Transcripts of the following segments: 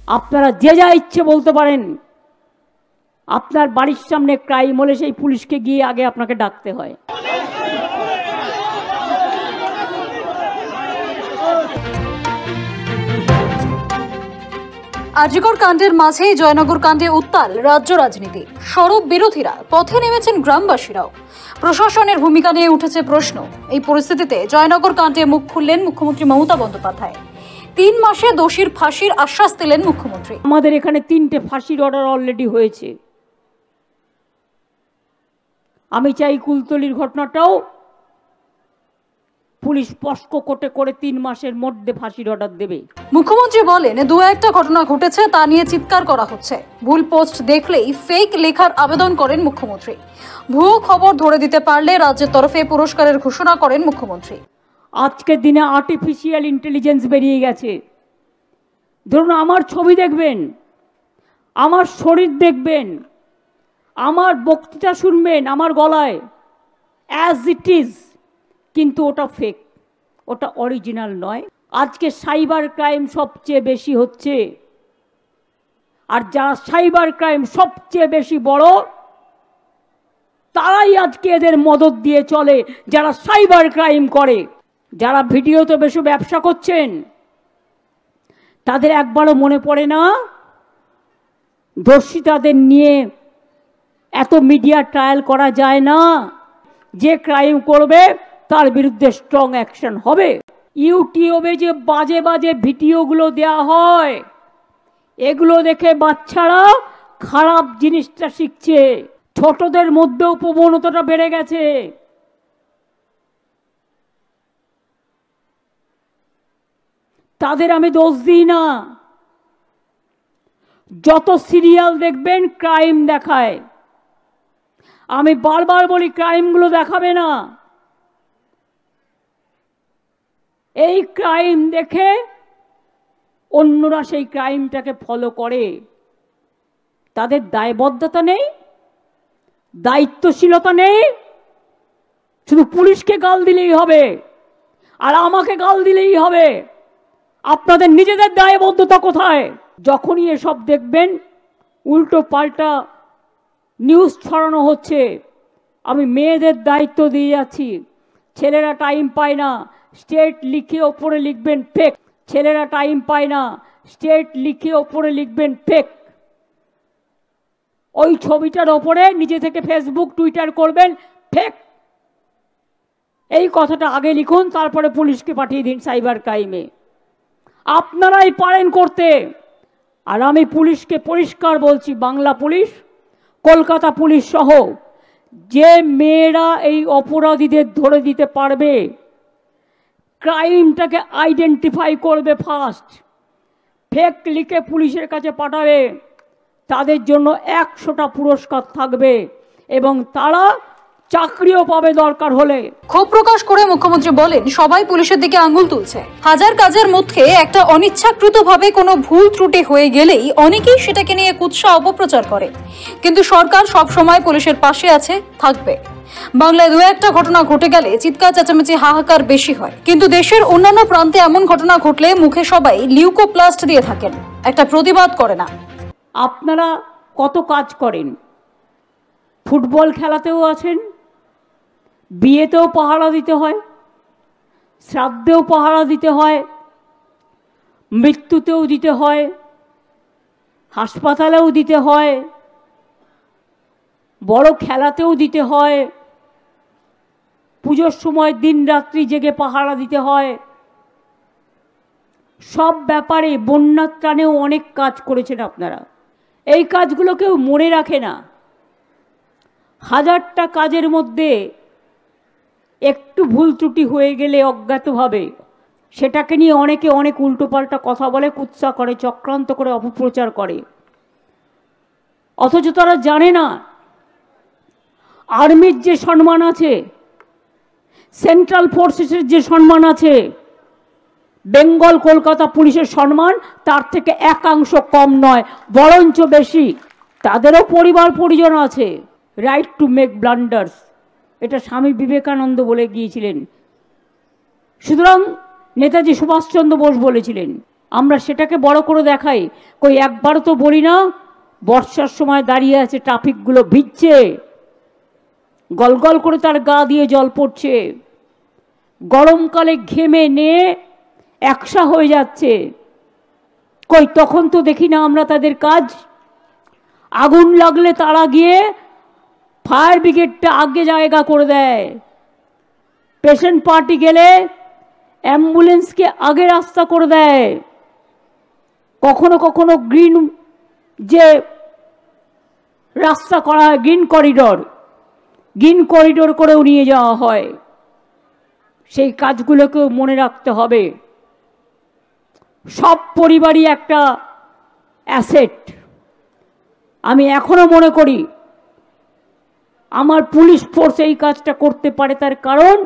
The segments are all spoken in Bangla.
আপনারা যে যা ইচ্ছে বলতে পারেন, আপনার বাড়ির সামনে ক্রাইম হলে সেই পুলিশকে গিয়ে আগে আপনাকে ডাকতে হয়। আরজিকর কাণ্ডের মাঝেই জয়নগর কাণ্ডে উত্তাল রাজ্য রাজনীতি। সরব বিরোধীরা, পথে নেমেছেন গ্রামবাসীরাও। প্রশাসনের ভূমিকা নিয়ে উঠেছে প্রশ্ন। এই পরিস্থিতিতে জয়নগর কাণ্ডে মুখ খুললেন মুখ্যমন্ত্রী মমতা বন্দ্যোপাধ্যায়। 3 মাসে দোষীর ফাঁসির আশ্বাস দিলেন মুখ্যমন্ত্রী। আমাদের এখানে 3টে ফাঁসির অর্ডার অলরেডি হয়েছে। আমি চাই কুলতলির ঘটনাটাও পুলিশ পস্কো কোর্টে করে 3 মাসের মধ্যে ফাঁসির অর্ডার দেবে। মুখ্যমন্ত্রী বলেন, 2-1টা ঘটনা ঘটেছে, তা নিয়ে চিৎকার করা হচ্ছে। ভুল পোস্ট দেখলেই ফেক লেখার আবেদন করেন মুখ্যমন্ত্রী। ভুয়ো খবর ধরে দিতে পারলে রাজ্যের তরফে পুরস্কারের ঘোষণা করেন মুখ্যমন্ত্রী। আজকের দিনে আর্টিফিশিয়াল ইন্টেলিজেন্স বেরিয়ে গেছে। ধরুন, আমার ছবি দেখবেন, আমার শরীর দেখবেন, আমার বক্তৃতা শুনবেন আমার গলায় অ্যাজ ইট ইজ, কিন্তু ওটা ফেক, ওটা অরিজিনাল নয়। আজকে সাইবার ক্রাইম সবচেয়ে বেশি হচ্ছে, আর যারা সাইবার ক্রাইম সবচেয়ে বেশি বড়, তারাই আজকে এদের মদত দিয়ে চলে যারা সাইবার ক্রাইম করে। যারা ভিডিওতে বেশি ব্যবসা করছেন, তাদের একবারও মনে পড়ে না দোষীদের নিয়ে এত মিডিয়া ট্রায়াল করা যায় না। যে ক্রাইম করবে তার বিরুদ্ধে স্ট্রং অ্যাকশন হবে। ইউটিউবে যে বাজে বাজে ভিডিওগুলো দেয়া হয়, এগুলো দেখে বাচ্চারা খারাপ জিনিসটা শিখছে। ছোটদের মধ্যেও প্রবণতাটা বেড়ে গেছে। তাদের আমি দোষ দিই না। যত সিরিয়াল দেখবেন ক্রাইম দেখায়। আমি বারবার বলি, ক্রাইমগুলো দেখাবে না। এই ক্রাইম দেখে অন্যরা সেই ক্রাইমটাকে ফলো করে। তাদের দায়বদ্ধতা নেই, দায়িত্বশীলতা নেই। শুধু পুলিশকে গাল দিলেই হবে আর আমাকে গাল দিলেই হবে। আপনাদের নিজেদের দায়বদ্ধতা কোথায়? যখনই এসব দেখবেন উল্টো পাল্টা নিউজ ছড়ানো হচ্ছে, আমি মেয়েদের দায়িত্ব দিয়ে যাচ্ছি। ছেলেরা টাইম পায় না, স্টেট লিখে ওপরে লিখবেন ফেক। ছেলেরা টাইম পায় না, স্টেট লিখে ওপরে লিখবেন ফেক। ওই ছবিটার ওপরে নিজে থেকে ফেসবুক টুইটার করবেন ফেক। এই কথাটা আগে লিখুন, তারপরে পুলিশকে পাঠিয়ে দিন সাইবার ক্রাইমে। আপনারাই পারেন করতে। আর আমি পুলিশকে পরিষ্কার বলছি, বাংলা পুলিশ, কলকাতা পুলিশ সহ, যে মেয়েরা এই অপরাধীদের ধরে দিতে পারবে, ক্রাইমটাকে আইডেন্টিফাই করবে ফার্স্ট, ফেক লিখে পুলিশের কাছে পাঠাবে, তাদের জন্য 100টা পুরস্কার থাকবে এবং তারা চাকরিও পাবে দরকার হলে। ক্ষোভ প্রকাশ করে মুখ্যমন্ত্রী বলেন, সবাই পুলিশের দিকে আঙুল তুলছে। হাজার কাজের মধ্যে একটা অনিচ্ছাকৃতভাবে কোনো ভুল ত্রুটি হয়ে গেলেই অনেকেই সেটাকে নিয়ে কুৎসা অপপ্রচার করে, কিন্তু সরকার সব সময় পুলিশের পাশে আছে, থাকবে। বাংলায় 2-1টা ঘটনা ঘটে গেলে চিৎকার চেঁচামেচি হাহাকার বেশি হয়, কিন্তু দেশের অন্যান্য প্রান্তে এমন ঘটনা ঘটলে মুখে সবাই লিউকোপ্লাস্ট দিয়ে থাকেন, একটা প্রতিবাদ করে না। আপনারা কত কাজ করেন, ফুটবল খেলাতেও আছেন, বিয়েতেও পাহারা দিতে হয়, শ্রাদ্ধেও পাহারা দিতে হয়, মৃত্যুতেও দিতে হয়, হাসপাতালেও দিতে হয়, বড় খেলাতেও দিতে হয়, পুজোর সময় দিন রাত্রি জেগে পাহারা দিতে হয়। সব ব্যাপারে, বন্যার ত্রাণেও অনেক কাজ করেছেন আপনারা। এই কাজগুলো কেউ মনে রাখে না। 1000টা কাজের মধ্যে একটু ভুল ত্রুটি হয়ে গেলে অজ্ঞাতভাবে সেটাকে নিয়ে অনেকে অনেক উল্টোপাল্টা কথা বলে, কুৎসা করে, চক্রান্ত করে, অপপ্রচার করে। অথচ তারা জানে না আর্মির যে সম্মান আছে, সেন্ট্রাল ফোর্সেসের যে সম্মান আছে, বেঙ্গল কলকাতা পুলিশের সম্মান তার থেকে 1 কম নয়, বরঞ্চ বেশি। তাদেরও পরিবার পরিজন আছে। রাইট টু মেক ব্লান্ডার্স, এটা স্বামী বিবেকানন্দ বলে গিয়েছিলেন। সুতরাং নেতাজি সুভাষচন্দ্র বোস বলেছিলেন, আমরা সেটাকে বড় করে দেখাই, কই একবারও তো বলি না বর্ষার সময় দাঁড়িয়ে আছে, ট্রাফিকগুলো ভিজছে, গলগল করে তার গা দিয়ে জল পড়ছে, গরমকালে ঘেমে নিয়ে একসা হয়ে যাচ্ছে, কই তখন তো দেখি না আমরা তাদের কাজ। আগুন লাগলে তারা গিয়ে ফায়ার ব্রিগেডটা আগে জায়গা করে দেয়, পেশেন্ট পার্টি গেলে অ্যাম্বুলেন্সকে আগে রাস্তা করে দেয়, কখনো কখনো গ্রিন যে রাস্তা করা হয় গ্রিন করিডোর করেও নিয়ে যাওয়া হয়। সেই কাজগুলোকেও মনে রাখতে হবে। সব পরিবারই একটা অ্যাসেট। আমি এখনো মনে করি আমার পুলিশ ফোর্স এই কাজটা করতে পারে, তার কারণ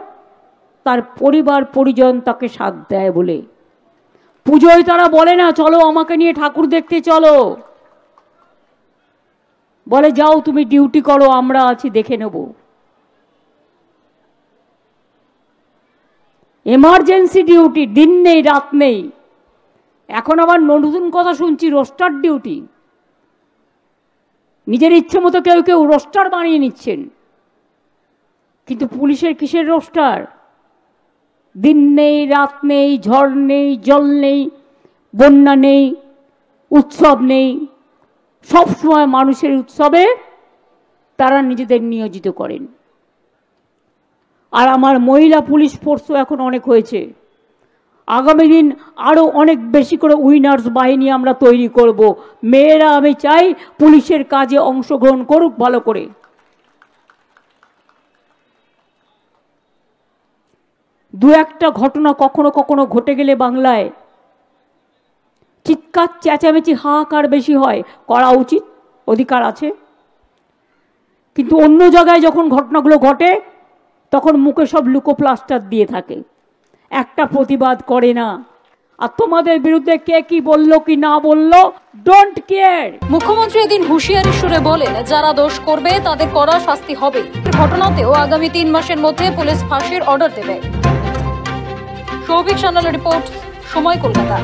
তার পরিবার পরিজন তাকে সাথ দেয় বলে। পুজোয় তারা বলে না চলো আমাকে নিয়ে ঠাকুর দেখতে চলো, বলে যাও তুমি ডিউটি করো, আমরা আছি দেখে নেব। এমার্জেন্সি ডিউটি, দিন নেই রাত নেই। এখন আবার নতুন কথা শুনছি রোস্টার ডিউটি। নিজের ইচ্ছে মতো কেউ কেউ রোস্টার বানিয়ে নিচ্ছেন, কিন্তু পুলিশের কিসের রোস্টার? দিন নেই রাত নেই, ঝড় নেই, জল নেই, বন্যা নেই, উৎসব নেই, সব সময় মানুষের উৎসবে তারা নিজেদের নিয়োজিত করেন। আর আমার মহিলা পুলিশ ফোর্সও এখন অনেক হয়েছে। আগামী দিন আরো অনেক বেশি করে উইনার্স বাহিনী আমরা তৈরি করব। মেয়েরা আমি চাই পুলিশের কাজে অংশগ্রহণ করুক ভালো করে। দু একটা ঘটনা কখনো কখনো ঘটে গেলে বাংলায় চিৎকার চেঁচামেচি হাহাকার বেশি হয়, করা উচিত, অধিকার আছে। কিন্তু অন্য জায়গায় যখন ঘটনাগুলো ঘটে তখন মুখে সব লুকোপ্লাস্টার দিয়ে থাকে, একটা প্রতিবাদ করে না। আর তোমাদের বিরুদ্ধে কে কি বললো কি না বললো, ডোন্ট কেয়ার। মুখ্যমন্ত্রী এদিন হুঁশিয়ারি সুরে বলেন, যারা দোষ করবে তাদের কড়া শাস্তি হবে। ঘটনাতেও আগামী 3 মাসের মধ্যে পুলিশ ফাঁসির অর্ডার দেবে। সৌভিক সান্যালের রিপোর্ট, সময়, কলকাতা।